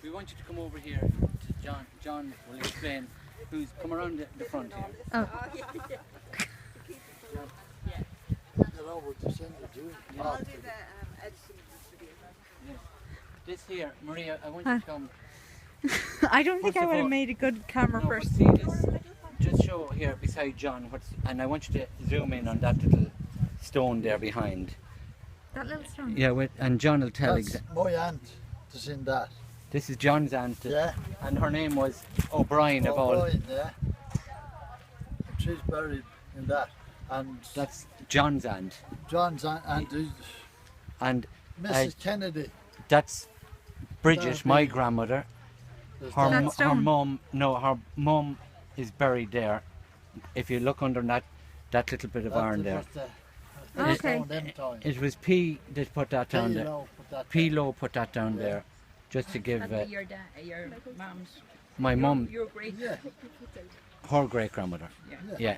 we want you to come over here to John. John will explain who's come around the front here. Oh. I'll do the editing of this video. Yes. This here, Maria, I want you to come. I don't think First I of would have all- made a good camera No, but person. see this. Just show here beside John, and I want you to zoom in on that little stone there behind. That little stone. Yeah, and John will tell That's my aunt is in that. This is John's aunt, Yeah. and her name was O'Brien of all. O'Brien, yeah. She's buried in that. And That's John's aunt, John's aunt is and Mrs. Kennedy. that's Bridget, That'd my be- grandmother. There's Her, that. That stone. her mum is buried there. If you look under that little bit of iron there, Okay. Stone them times. it was P that put that down there. P-Lo put that P. down. Lowe put that down Yeah. there, just to give That'd be your mum's. my mum, Your great. Yeah, her great grandmother. Yeah. Yeah,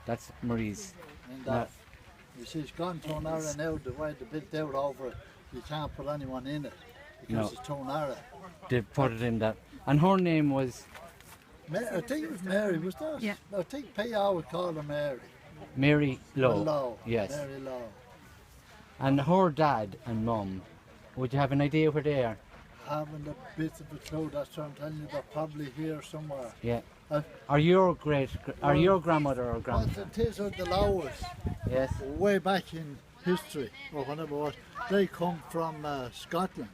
that's Marie's. in that. You see, it's gone too narrow now, the way they built out over it. You can't put anyone in it because No. it's too narrow. They put it in that, and her name was I think it was Mary, was that? Yeah. I think P.R. would call her Mary. Mary Lowe. Lowe. Yes. Mary Lowe. And her dad and mum, would you have an idea where they are? Having a bit of a clue, that's what I'm telling you, they're probably here somewhere. Yeah. Uh, Are your grandmother or What grandfather? it is are the Lowers, Yes. way back in history, or whatever it was, they come from Scotland.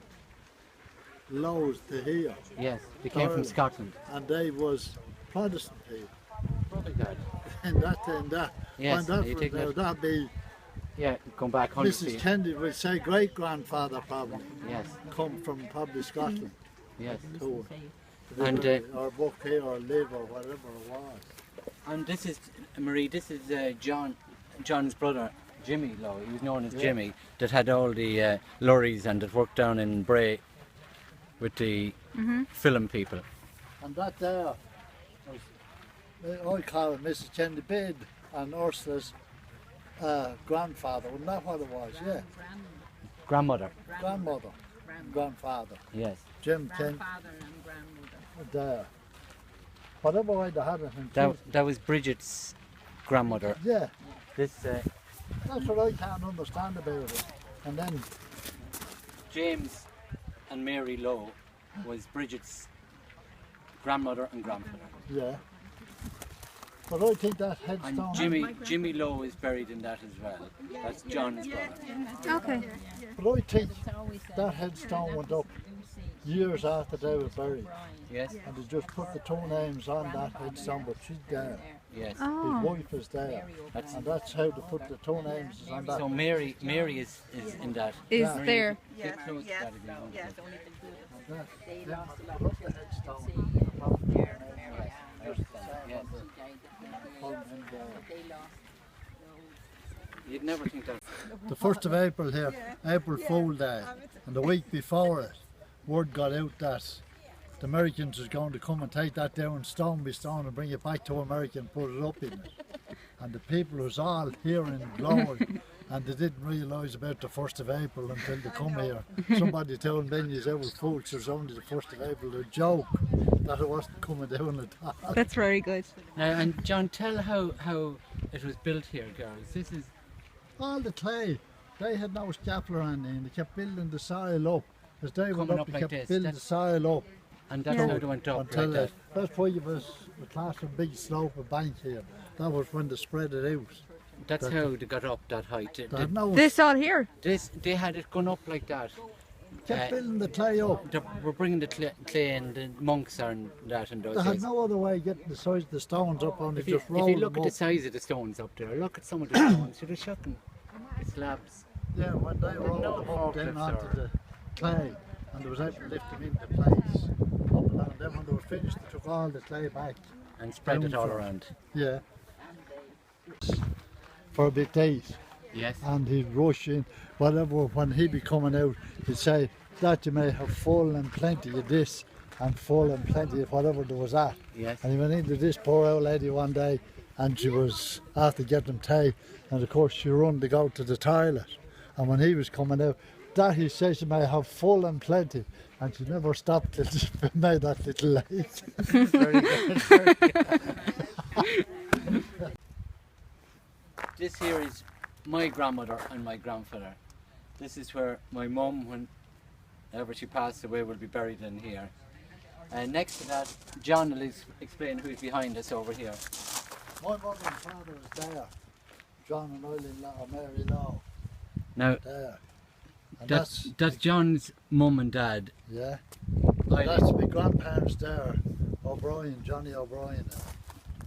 Lowes to here, Yes. They came from Ireland. Scotland. and they was Protestant people. Probably God. And that. Yes, and you that take would, that. that'd be Yeah. Come back 100 Mrs. feet. Kennedy would say great grandfather probably Yes. come from probably Scotland Yes. to And or book here or live or whatever it was. and this is Marie. This is John's brother, Jimmy Lowe. He was known as Yeah. Jimmy. That had all the lorries and that worked down in Bray with the film people. And that there was, I call it Mrs. Kennedy Bid and Ursula's grandfather, wasn't that what it was? Yeah, Grandmother. grandmother, grandfather. Yes. Jim Kennedy Grandfather and grandmother. there. Whatever way they had it. And That was Bridget's grandmother. yeah, This that's what I can't understand about it. And then, James and Mary Lowe was Bridget's grandmother and grandfather. yeah. But I think that And headstone, Jimmy Lowe is buried in that as well. That's John's brother. Okay. but I think It's always said that headstone went up years after they were buried. Yes. And they just put the two names on that headstone, but she's there. Yes. His Oh. wife is there. That's, And that's how they put the two names on that. so Mary is in that. Is Yeah. there? Get close to Yes, that if you want. yes. That, They them lost a lot put of the headstone See, above the Mary names. Ann. Yes. She died at 98. And, They lost You'd never think that. the 1st of April here, April Fool Day, and the week before it, word got out that the Americans was going to come and take that down stone by stone and bring it back to America and put it up in it. And the people was all hearing glowing, and they didn't realise about the 1st of April until they come here. Somebody told them, "You was fools, there's only the 1st of April," a joke that it wasn't coming down at all. That's very good. Now, and John, tell how it was built here, girls. This is All the clay, they had no scaffold on it, and they kept building the soil up. As they went Coming up, up they like kept this, building the that's- soil up. and that's Yeah. how they went up Until like that. that's why it was a class of big slope of bank here. That was when they spread it out. That's how they got up that height. They had no, This all here. They had it gone up like that. kept building the clay up. They were bringing the clay and the monks and that and those They had days. no other way of getting the size of the stones up, only If you, just roll look them at the up. size of the stones up there, look at some of the stones. You're shocking. The slabs. Yeah, when they rolled no them up down forklifts onto or- the clay, and there was able to lift them into place. Up and down. Then when they were finished, they took all the clay back. And spread it all Down for- around. Yeah. For a bit days. Yes. And he'd rush in, whatever, when he'd be coming out, he'd say, "That you may have full and plenty of this, and full and plenty of whatever there was at." Yes. And he went into this poor old lady one day, and she was after getting tea, and of course she run to go to the toilet. And when he was coming out, that he says, "You may have full and plenty." And she never stopped till she made that little lake. Very good. Very good. This here is my grandmother and my grandfather. This is where my mum, whenever she passed away, will be buried in here. And next to that, John will explain who's behind us over here. My mother and father is there. John and Eileen Law, Mary Law, Now, there. And that's John's mum and dad. yeah. Eileen. That's my grandparents there. O'Brien, Johnny O'Brien.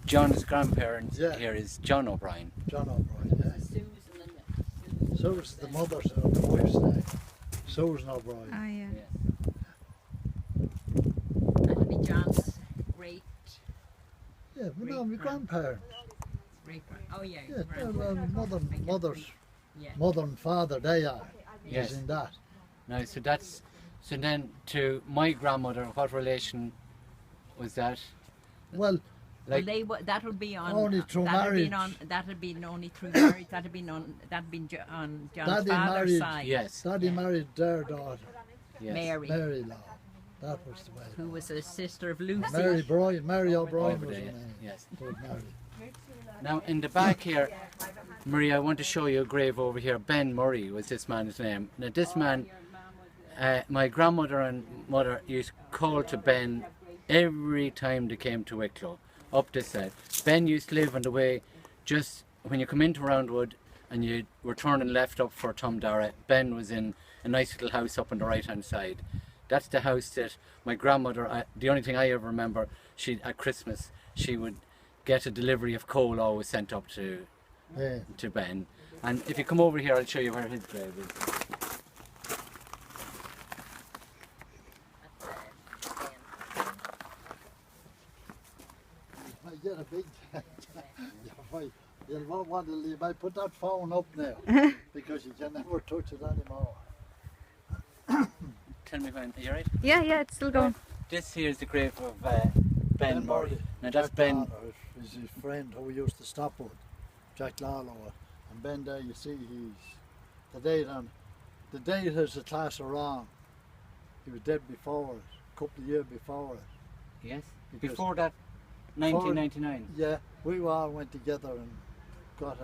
John's grandparents Yeah. here is John O'Brien. John O'Brien, yeah. Susan and Susan's the mother's the wife's name. Susan O'Brien. Ah, yeah. Yes. that'll be John's great Yeah, but no, my grandparents. great. Oh yeah. Yeah, grandfather. mother's Yeah. mother and father, they are. Yes. Is in that. Now, so then to my grandmother, what relation was that? Well, Like, That would be on Only through that'd marriage. been on that'd been only through marriage. That'd been on John's Daddy father's married- side. yes, Daddy Yeah. married their daughter, yes. Mary, Mary Law. That was the way. who was a sister of Lucy. Mary O'Brien Over was there, her name. yes. Was married. Now, in the back here, Marie, I want to show you a grave over here. Ben Murray was this man's name. Now, this man, my grandmother and mother used to call to Ben every time they came to Wicklow, up this side. Ben used to live on the way, just when you come into Roundwood and you were turning left up for Tumdara, Ben was in a nice little house up on the right hand side. That's the house that my grandmother, the only thing I ever remember, at Christmas, she would get a delivery of coal always sent up to Yeah. Ben. And if you come over here, I'll show you where his grave is. You might get a big. You might put that phone up now because you can never touch it anymore. Tell me when, are you right? Yeah, yeah, it's still going. This here is the grave of Ben Murray. Now that's Jack Ben. Lawler is his friend who we used to stop with, Jack Lawler. And Ben there, you see, the date has a class of wrong. He was dead before us, a couple of years before us. Yes. Because- Before that, 1999 Yeah, we all went together and got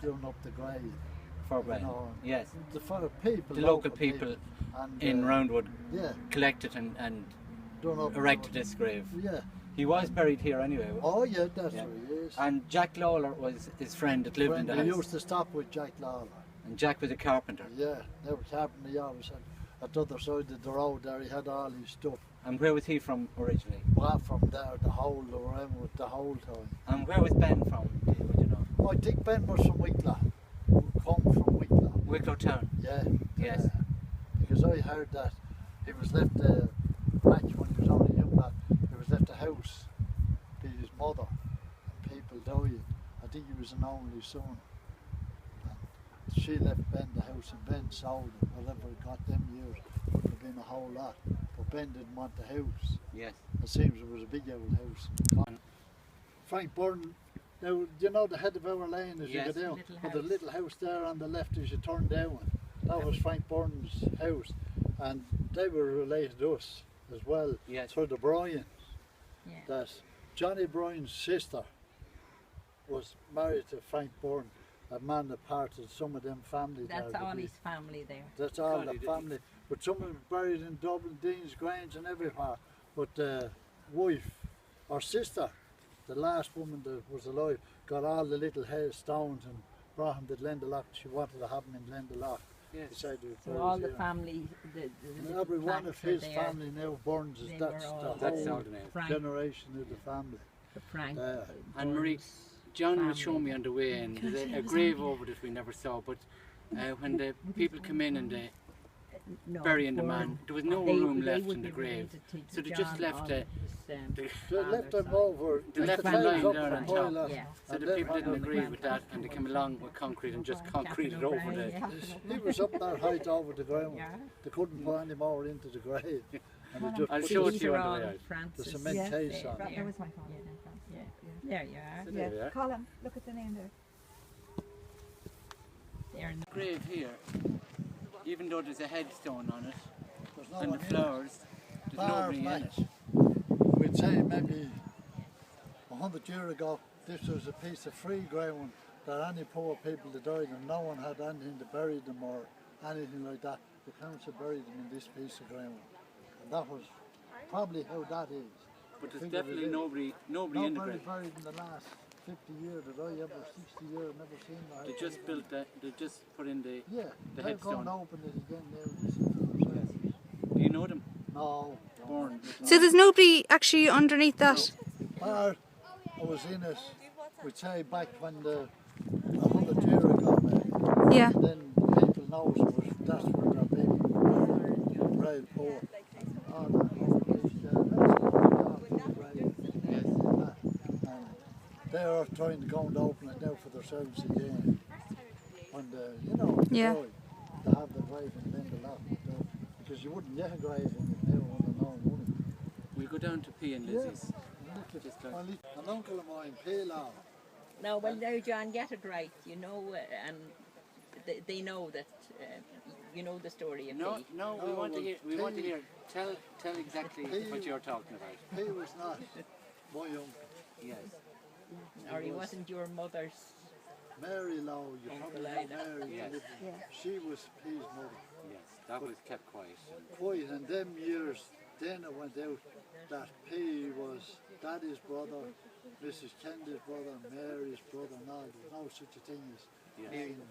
done up the grave. for Ben. No. Yes. For people, The local people and, in Roundwood yeah, collected and done up erected this grave. Yeah. He was buried here anyway. Oh yeah, that's Yeah. where he is. And Jack Lawler was his friend that lived in the We house. used to stop with Jack Lawler. And Jack was a carpenter. Yeah, they were carpenter. He always had at the other side of the road there. He had all his stuff. And where was he from originally? Well, from there, the whole around with the whole time. And where was Ben from? Would you know? I think Ben was from Wicklow. Come from Wicklow. Wicklow town. Yeah. Yes. Because I heard that he was left back when he was only young lad. He was left a house to his mother, and people died. I think he was an only son. And she left Ben the house, and Ben sold it. Whatever it got them years would have been a whole lot. But Ben didn't want the house. Yes. It seems it was a big old house. Frank Byrne. Now, you know the head of our lane as Yes. you go down? Little But the house. little house there on the left as you turn down, that was Frank Byrne's house. And they were related to us as well, Yes. through the Bryans. Yeah. That Johnny Bryan's sister was married to Frank Byrne, a man that parted some of them family That's there. all his family there. That's all God, the he did. family. But some of them buried in Dublin, Dean's Grange and everywhere. But the wife, or sister, the last woman that was alive, got all the little stones and brought him to Glendalough. She wanted to have him in Glendalough. Yes. Decided to So bury all us the here. family, And every one of tracks are his there. family now burns us. They That's were all- the That's whole all the name. Frank, generation of the family. the Frank. And Marie, Burns John was family. showing me on the way in, there's a grave over that we never saw, but when the people come in and they No, burying the Burns. man, there was no They- room they left would in the be grave. related to So they just John left on the, his, the They father's left them side. over. They left the them tiles lying up there for on the top. toilet, Yeah. so and the they people ran didn't over. agree with that and they came along with concrete and just concreted over the... He was up that height over the ground. Yeah. They couldn't put any more into the grave. And they just I'll put show it the- to you These are on the all way out. Francis. the cement Yeah. case There, on. there. That was my phone. Yeah. There you are. So there we Yeah. are. Colin, look at the name there. There in the Grave here, even though there's a headstone on it There's no and one the in it. flowers, There's nobody in back, it. we'd say maybe 100 years ago, this was a piece of free ground that any poor people that died and no one had anything to bury them or anything like that. The council buried them in this piece of ground. And that was probably how that is. But there's Figured definitely it is. nobody in the Nobody grave. buried in the last 50 years that I ever, 60 years, never seen that. They just built that. They just put in the. Yeah, the they're going headstone. to open it again now. You see for themselves. Do you know them? No. Born. So there's nobody actually underneath that? I was in it, we'd say back when 100 years ago, maybe. Yeah. Then people knows it was, that's where their people were very poor. Oh, that whole place there, Yes. and they are trying to go and open it now for themselves again. And you know, Yeah. joy to have the grave and then the lot, because you wouldn't get a grave in it now on the known money. We'll go down to P and Lizzie's. Just like, An uncle of mine, Paylaw, No, well now, John, get it right. You know, and they know that. You know the story of no, P. no, we No, want to well, hear. We want to P- hear. Tell exactly what you're talking about. he was not my uncle. Yes. Or he wasn't your mother's. Mary Lowe, you probably know Mary. Yes. She was his mother. Yes. That was kept quiet. Quite, and them years, then it went out that P was Daddy's brother, Mrs. Kennedy's brother, Mary's brother, and all. There's no such a thing as Yes. being.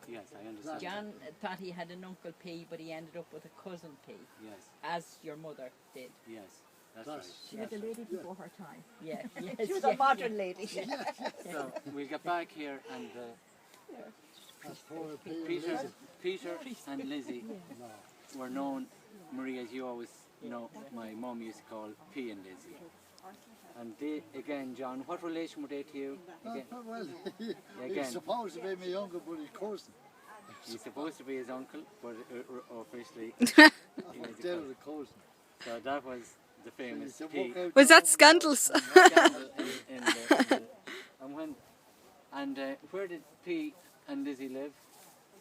Yes, I understand. John thought he had an uncle P, but he ended up with a cousin P, Yes. as your mother did. Yes. That's That's- right. She was a lady before her time. Yeah, yes, She was yeah, a modern lady. So we'll get back here and That's poor P. and Peter, Lizzie. Peter and Lizzie were known, Marie, as you always know, my mum used to call P and Lizzie. And they, again, John, what relation were they to you? Again, Well, again. he's supposed to be my uncle, but he's cousin. he's supposed to be his uncle, but officially I'm he was a still cousin. a cousin. So that was the famous You P. walk out Was that there, scandalous? And where did P and Lizzie live?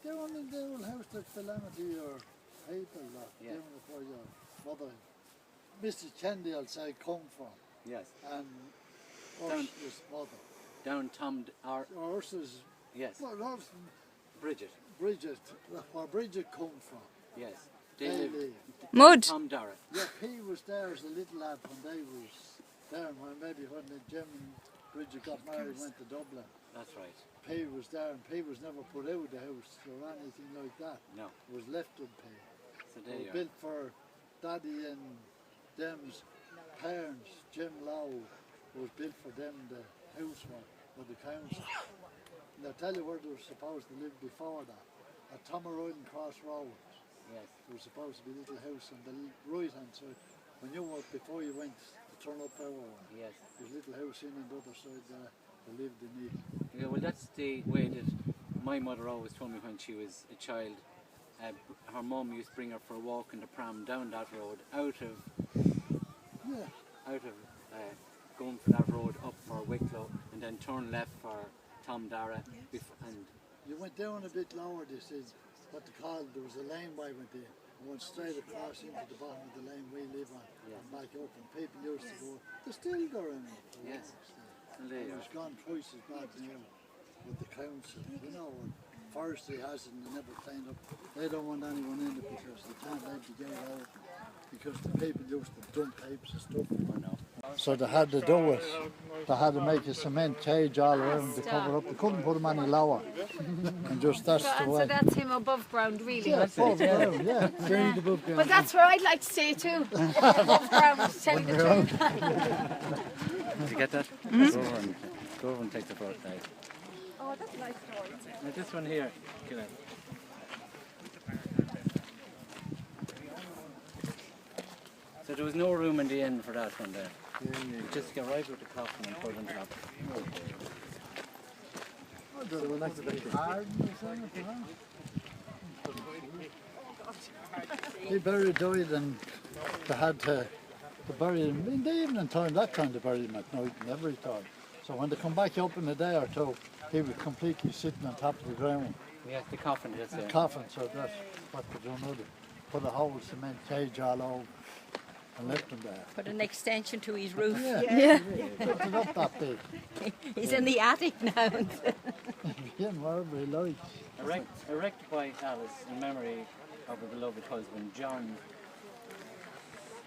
down in the old house that Calamity or people that Yeah. down before your mother, Mrs. Kennedy, I'll say, come from, Yes, and Down- Ursula's mother. down Tom, or Ursula's, yes, well, Ursula, Bridget. Bridget, where Bridget come from. Yes, they They lived. lived. Mud. Tom Dara. Yeah, P was there as a little lad when they was there, when maybe when the Jim and Bridget got married, went to Dublin. That's right. P was there, and P was never put out of the house or anything like that. No, It was left with P. so It there was you are. built for Daddy and them's parents. Jim Lowe was built for them, the house for the council. And I'll tell you where they were supposed to live before that. At Tomaroyden Crossroads. Yes, There was supposed to be a little house on the right hand side. When you walked before you went to turn up our way, yes. there's a little house in on the other side there. They lived in it. Yeah, well, that's the way that my mother always told me when she was a child. Her mum used to bring her for a walk in the pram down that road, out of Yeah. going for that road up for Wicklow, and then turn left for Tom Dara, and You went down a bit lower, this is what they called, there was a laneway went in. And went straight across into the bottom of the lane we live on, Yeah. and back up, and people used to go, they're still going. Yes. and there And you it's are. gone twice as bad now with the council, you know, and forestry has it and they never cleaned up. They don't want anyone in it because they can't let the gate out, because the people used to dump heaps of stuff. Oh no. So they had to do it. They had to make a cement cage all around to cover up. They couldn't put them any lower. And just that's the way. So that's him above ground, really. Yeah, above ground, yeah. Buried above But ground. that's where I'd like to stay too. Above ground, to tell you the truth. Did you get that? Go over and take the photo. Right. Oh, that's a nice story. Now this one here, get out. So there was no room in the end for that one there. You just get right with the coffin and put it on top. He buried died and they had to bury him in the evening time. That time they buried him at night and every time. So when they come back up in a day or two, he was completely sitting on top of the ground. Yeah, the coffin just The there. coffin, so that's what they done with it. Put a whole cement cage all over. and left him there. Put an extension to his roof. Yeah. Put it up that big. He's in the attic now. Again, wherever he likes. Erected by Alice in memory of her beloved husband, John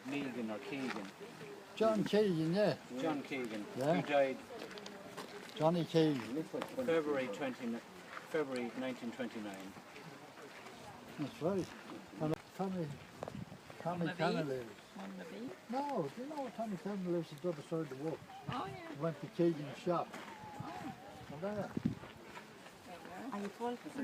Megan or Keegan. John Keegan, yeah. John Keegan. Yeah. He died Johnny Keegan. February 1929. That's right. And Tommy Cannon lives. No, do you know Tommy Cannon lives at the other side of the walk? Oh, yeah. Went to Keegan's shop. And there. Are you full?